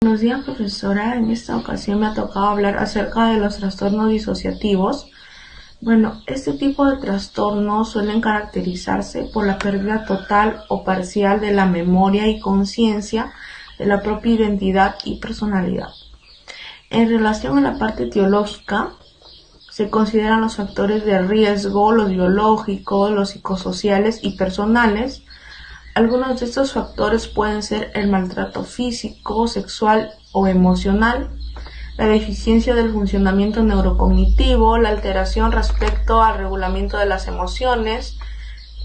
Buenos días, profesora. En esta ocasión me ha tocado hablar acerca de los trastornos disociativos. Bueno, este tipo de trastornos suelen caracterizarse por la pérdida total o parcial de la memoria y conciencia de la propia identidad y personalidad. En relación a la parte etiológica, se consideran los factores de riesgo, los biológicos, los psicosociales y personales. Algunos de estos factores pueden ser el maltrato físico, sexual o emocional, la deficiencia del funcionamiento neurocognitivo, la alteración respecto al regulamiento de las emociones,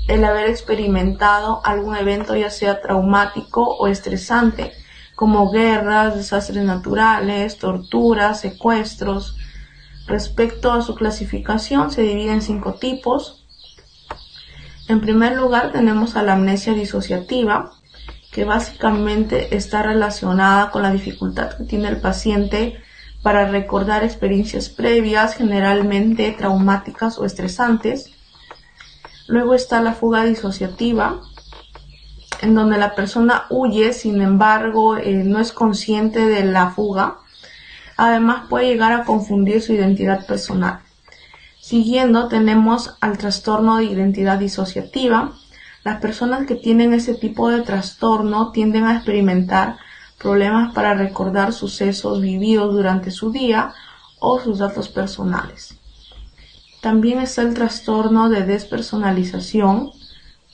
el haber experimentado algún evento ya sea traumático o estresante, como guerras, desastres naturales, torturas, secuestros. Respecto a su clasificación, se divide en 5 tipos. En primer lugar tenemos a la amnesia disociativa, que básicamente está relacionada con la dificultad que tiene el paciente para recordar experiencias previas, generalmente traumáticas o estresantes. Luego está la fuga disociativa, en donde la persona huye, sin embargo, no es consciente de la fuga. Además, puede llegar a confundir su identidad personal. Siguiendo, tenemos al trastorno de identidad disociativa. Las personas que tienen ese tipo de trastorno tienden a experimentar problemas para recordar sucesos vividos durante su día o sus datos personales. También está el trastorno de despersonalización.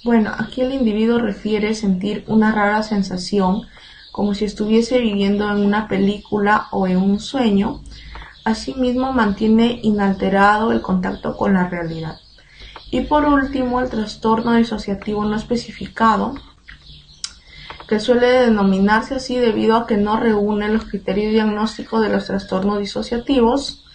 Bueno, aquí el individuo refiere sentir una rara sensación, como si estuviese viviendo en una película o en un sueño. Asimismo, mantiene inalterado el contacto con la realidad. Y por último, el trastorno disociativo no especificado, que suele denominarse así debido a que no reúne los criterios diagnósticos de los trastornos disociativos.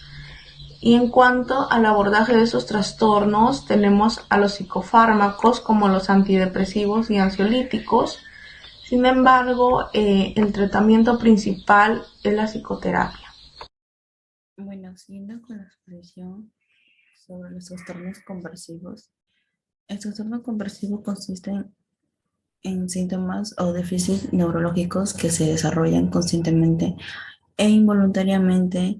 Y en cuanto al abordaje de esos trastornos, tenemos a los psicofármacos como los antidepresivos y ansiolíticos. Sin embargo, el tratamiento principal es la psicoterapia. Bueno, siguiendo con la exposición sobre los trastornos conversivos, el trastorno conversivo consiste en síntomas o déficits neurológicos que se desarrollan conscientemente e involuntariamente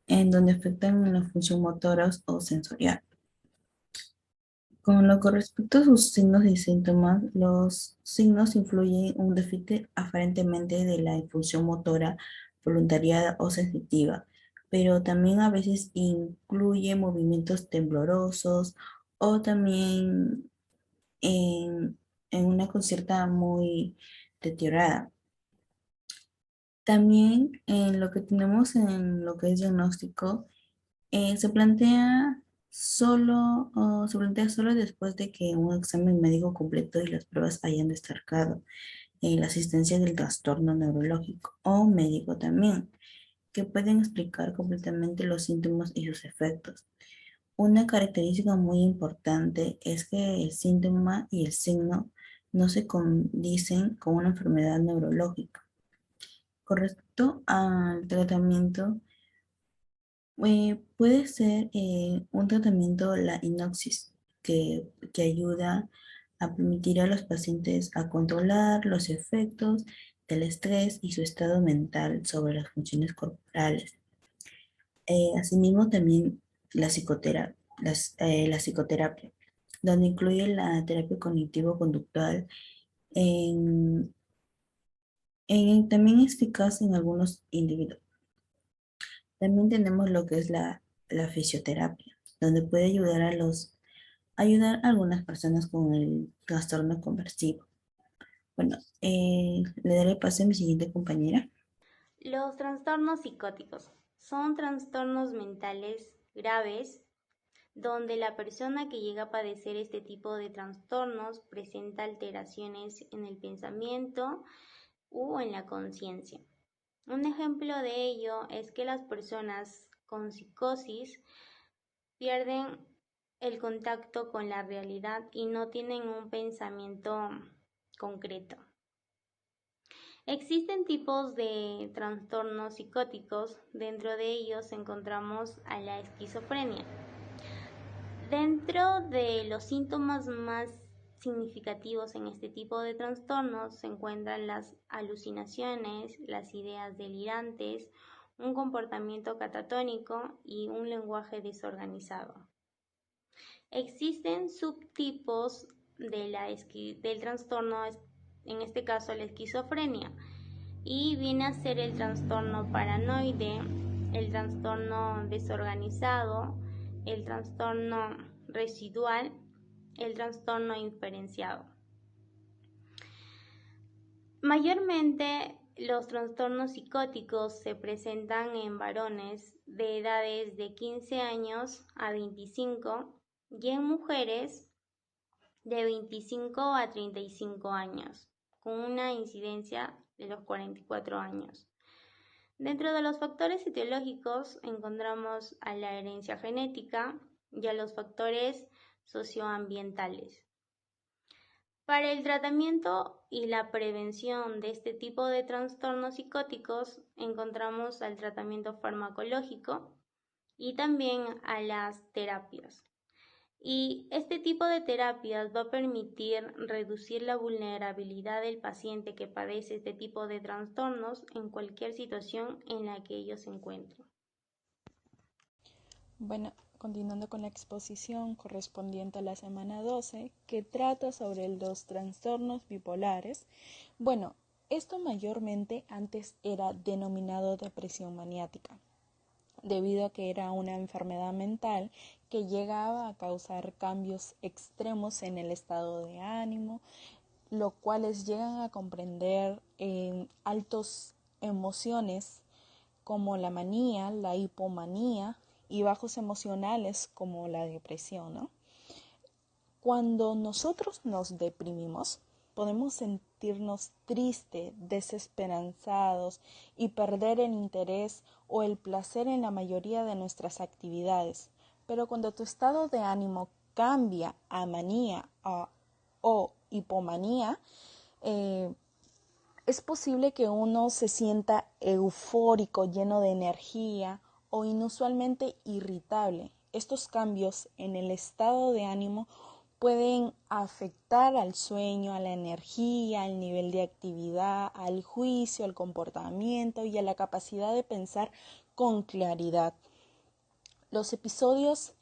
en donde afectan la función motora o sensorial. Con lo que respecta a sus signos y síntomas, los signos influyen un déficit aparentemente de la función motora, voluntariada o sensitiva, pero también a veces incluye movimientos temblorosos o también en una concierta muy deteriorada. También en lo que tenemos en lo que es diagnóstico, se plantea solo después de que un examen médico completo y las pruebas hayan destacado la asistencia del trastorno neurológico o médico también, que pueden explicar completamente los síntomas y sus efectos. Una característica muy importante es que el síntoma y el signo no se condicen con una enfermedad neurológica. Con respecto al tratamiento, puede ser un tratamiento, la hipnosis, que ayuda a permitir a los pacientes a controlar los efectos del estrés y su estado mental sobre las funciones corporales. Asimismo, también la psicoterapia, donde incluye la terapia cognitivo-conductual, también es eficaz en algunos individuos. También tenemos lo que es la fisioterapia, donde puede ayudar a algunas personas con el trastorno conversivo. Bueno, le daré paso a mi siguiente compañera. Los trastornos psicóticos son trastornos mentales graves donde la persona que llega a padecer este tipo de trastornos presenta alteraciones en el pensamiento o en la conciencia. Un ejemplo de ello es que las personas con psicosis pierden el contacto con la realidad y no tienen un pensamiento concreto. Existen tipos de trastornos psicóticos, dentro de ellos encontramos a la esquizofrenia. Dentro de los síntomas más significativos en este tipo de trastornos se encuentran las alucinaciones, las ideas delirantes, un comportamiento catatónico y un lenguaje desorganizado. Existen subtipos del trastorno, en este caso la esquizofrenia, y viene a ser el trastorno paranoide, el trastorno desorganizado, el trastorno residual, el trastorno inferenciado. Mayormente los trastornos psicóticos se presentan en varones de edades de 15 años a 25 y en mujeres de 25 a 35 años, con una incidencia de los 44 años. Dentro de los factores etiológicos encontramos a la herencia genética y a los factores socioambientales. Para el tratamiento y la prevención de este tipo de trastornos psicóticos encontramos al tratamiento farmacológico y también a las terapias. Y este tipo de terapias va a permitir reducir la vulnerabilidad del paciente que padece este tipo de trastornos en cualquier situación en la que ellos se encuentren. Bueno, continuando con la exposición correspondiente a la semana 12, que trata sobre los trastornos bipolares. Bueno, esto mayormente antes era denominado depresión maniática, debido a que era una enfermedad mental que llegaba a causar cambios extremos en el estado de ánimo, los cuales llegan a comprender altas emociones como la manía, la hipomanía y bajos emocionales como la depresión, ¿no? Cuando nosotros nos deprimimos, podemos sentirnos tristes, desesperanzados y perder el interés o el placer en la mayoría de nuestras actividades. Pero cuando tu estado de ánimo cambia a manía o hipomanía, es posible que uno se sienta eufórico, lleno de energía o inusualmente irritable. Estos cambios en el estado de ánimo pueden afectar al sueño, a la energía, al nivel de actividad, al juicio, al comportamiento y a la capacidad de pensar con claridad. Los episodios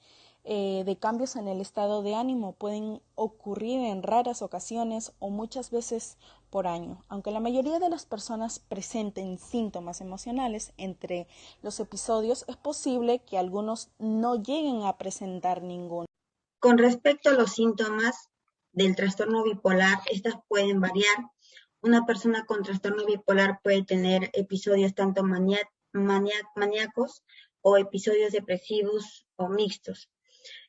de cambios en el estado de ánimo pueden ocurrir en raras ocasiones o muchas veces por año, aunque la mayoría de las personas presenten síntomas emocionales entre los episodios, es posible que algunos no lleguen a presentar ninguno. Con respecto a los síntomas del trastorno bipolar, estas pueden variar. Una persona con trastorno bipolar puede tener episodios tanto maníacos o episodios depresivos o mixtos.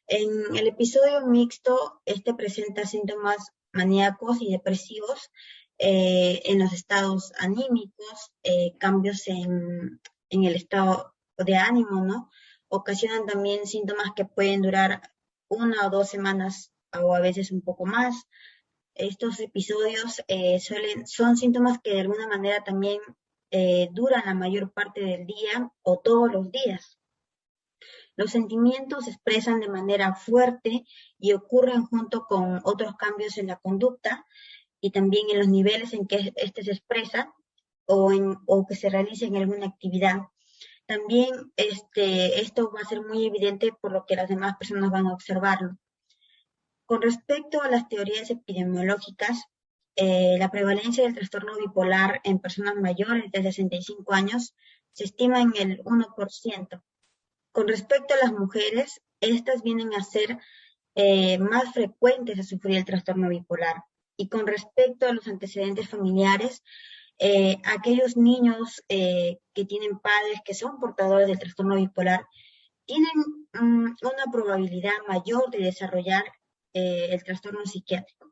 En el episodio mixto, presenta síntomas maníacos y depresivos en los estados anímicos, cambios en el estado de ánimo, ¿no? Ocasionan también síntomas que pueden durar 1 o 2 semanas o a veces un poco más. Estos episodios son síntomas que de alguna manera también duran la mayor parte del día o todos los días. Los sentimientos se expresan de manera fuerte y ocurren junto con otros cambios en la conducta y también en los niveles en que se expresa o que se realice en alguna actividad. También esto va a ser muy evidente por lo que las demás personas van a observarlo. Con respecto a las teorías epidemiológicas, la prevalencia del trastorno bipolar en personas mayores de 65 años se estima en el 1%. Con respecto a las mujeres, estas vienen a ser más frecuentes a sufrir el trastorno bipolar. Y con respecto a los antecedentes familiares, aquellos niños que tienen padres que son portadores del trastorno bipolar tienen una probabilidad mayor de desarrollar el trastorno psiquiátrico.